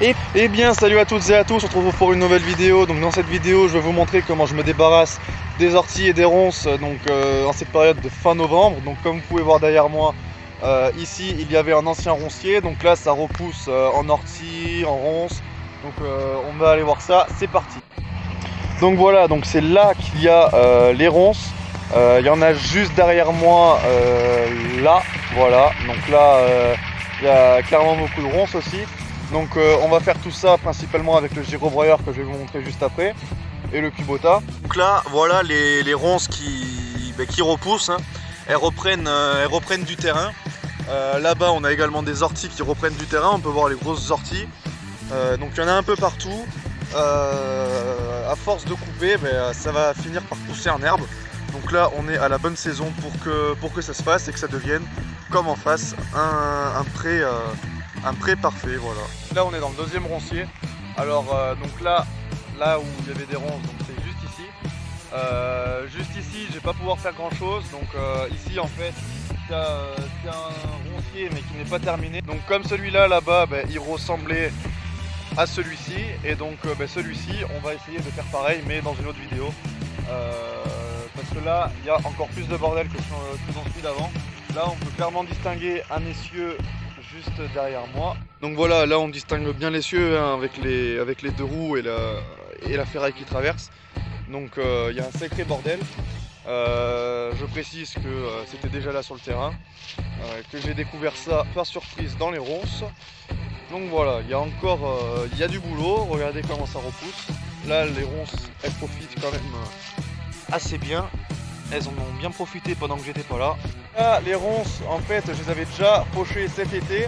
Et bien salut à toutes et à tous, on se retrouve pour une nouvelle vidéo. Donc dans cette vidéo je vais vous montrer comment je me débarrasse des orties et des ronces en cette période de fin novembre. Donc comme vous pouvez voir derrière moi, ici il y avait un ancien roncier, donc là ça repousse en ortie, en ronces. Donc on va aller voir ça, c'est parti. Donc voilà, donc c'est là qu'il y a les ronces. Il y en a juste derrière moi là, voilà. Donc là il y a clairement beaucoup de ronces aussi. Donc on va faire tout ça principalement avec le gyrobroyeur que je vais vous montrer juste après et le Kubota. Donc là voilà les ronces qui repoussent, hein. Elles reprennent du terrain. Là-bas on a également des orties qui reprennent du terrain, on peut voir les grosses orties. Donc il y en a un peu partout. À force de couper, ça va finir par pousser en herbe. Donc là on est à la bonne saison pour que ça se fasse et que ça devienne comme en face un pré parfait, voilà. Là on est dans le deuxième roncier. Alors donc là où il y avait des ronces, donc c'est juste ici. Juste ici je vais pas pouvoir faire grand chose. Donc ici en fait c'est un roncier mais qui n'est pas terminé. Donc comme celui-là là-bas, il ressemblait à celui-ci. Et donc celui-ci on va essayer de faire pareil mais dans une autre vidéo. Parce que là il y a encore plus de bordel que dans celui d'avant. Là on peut clairement distinguer un essieu juste derrière moi. Donc voilà, là on distingue bien l'essieu, hein, avec les deux roues et la ferraille qui traverse. Donc il y a un sacré bordel. Je précise que c'était déjà là sur le terrain, que j'ai découvert ça par surprise dans les ronces. Donc voilà, il y a du boulot, regardez comment ça repousse. Là les ronces elles profitent quand même assez bien. Elles en ont bien profité pendant que j'étais pas là. Là, les ronces, en fait, je les avais déjà fauchées cet été.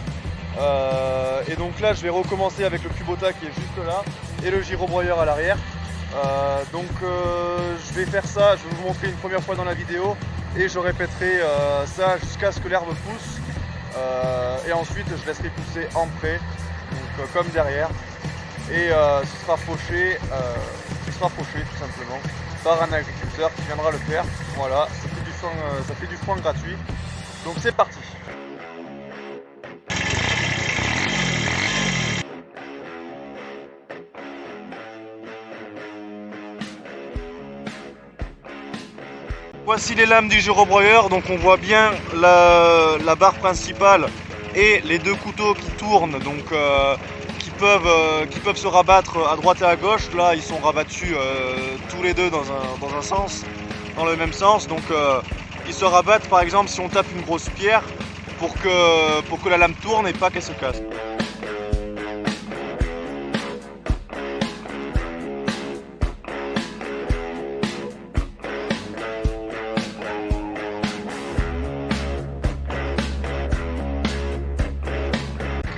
Et donc là, je vais recommencer avec le Kubota qui est juste là et le gyrobroyeur à l'arrière. Je vais faire ça, je vais vous montrer une première fois dans la vidéo et je répéterai ça jusqu'à ce que l'herbe pousse. Et ensuite, je laisserai pousser en pré, donc comme derrière. Et ce sera fauché tout simplement par un agriculteur qui viendra le faire. Voilà, ça fait du foin gratuit. Donc c'est parti. Voici les lames du gyrobroyeur. Donc on voit bien la barre principale et les deux couteaux qui tournent, donc qui peuvent se rabattre à droite et à gauche. Là ils sont rabattus tous les deux dans un sens, dans le même sens. Donc ils se rabattent par exemple si on tape une grosse pierre pour que la lame tourne et pas qu'elle se casse.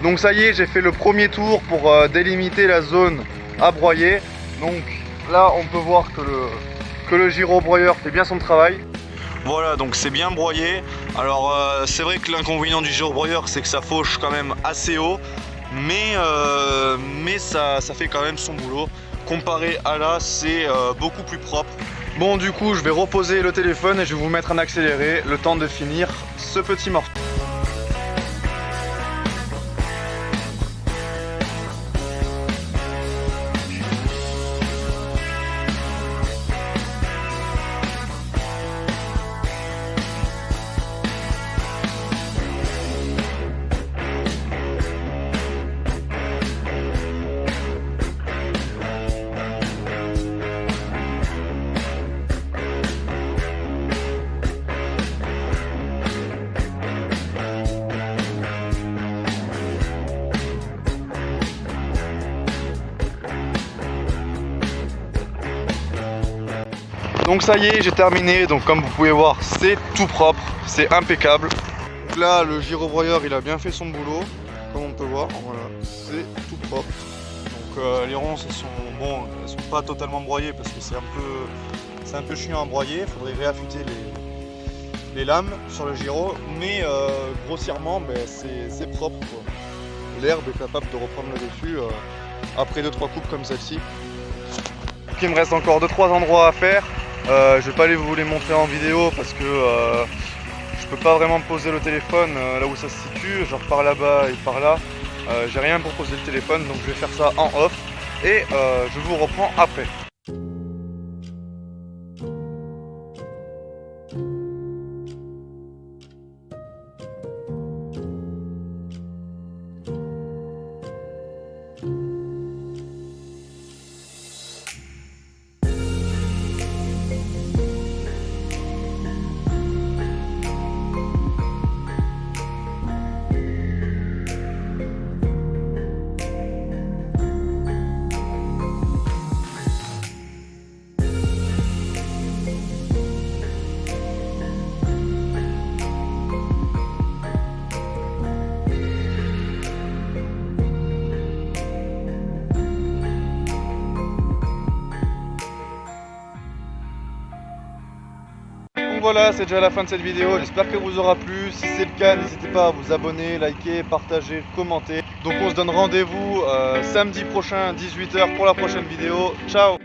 Donc ça y est, j'ai fait le premier tour pour délimiter la zone à broyer. Donc là on peut voir que le gyrobroyeur fait bien son travail. Voilà, donc c'est bien broyé. Alors c'est vrai que l'inconvénient du gyrobroyeur c'est que ça fauche quand même assez haut. Mais ça fait quand même son boulot. Comparé à là, c'est beaucoup plus propre. Bon, du coup je vais reposer le téléphone et je vais vous mettre en accéléré le temps de finir ce petit morceau. Donc ça y est, j'ai terminé. Donc comme vous pouvez voir, c'est tout propre, c'est impeccable. Donc là, le gyrobroyeur, il a bien fait son boulot, comme on peut voir. Voilà, c'est tout propre. Donc les ronces, elles sont pas totalement broyées parce que c'est un peu chiant à broyer. Il faudrait réaffûter les lames sur le gyro, mais grossièrement, c'est propre, quoi. L'herbe est capable de reprendre le dessus après 2-3 coupes comme celle-ci. Il me reste encore 2-3 endroits à faire. Je vais pas vous les montrer en vidéo parce que je peux pas vraiment poser le téléphone là où ça se situe, genre par là-bas et par là. J'ai rien pour poser le téléphone, donc je vais faire ça en off et je vous reprends après. Donc voilà, c'est déjà la fin de cette vidéo, j'espère qu'elle vous aura plu. Si c'est le cas, n'hésitez pas à vous abonner, liker, partager, commenter. Donc on se donne rendez-vous samedi prochain 18 h pour la prochaine vidéo. Ciao.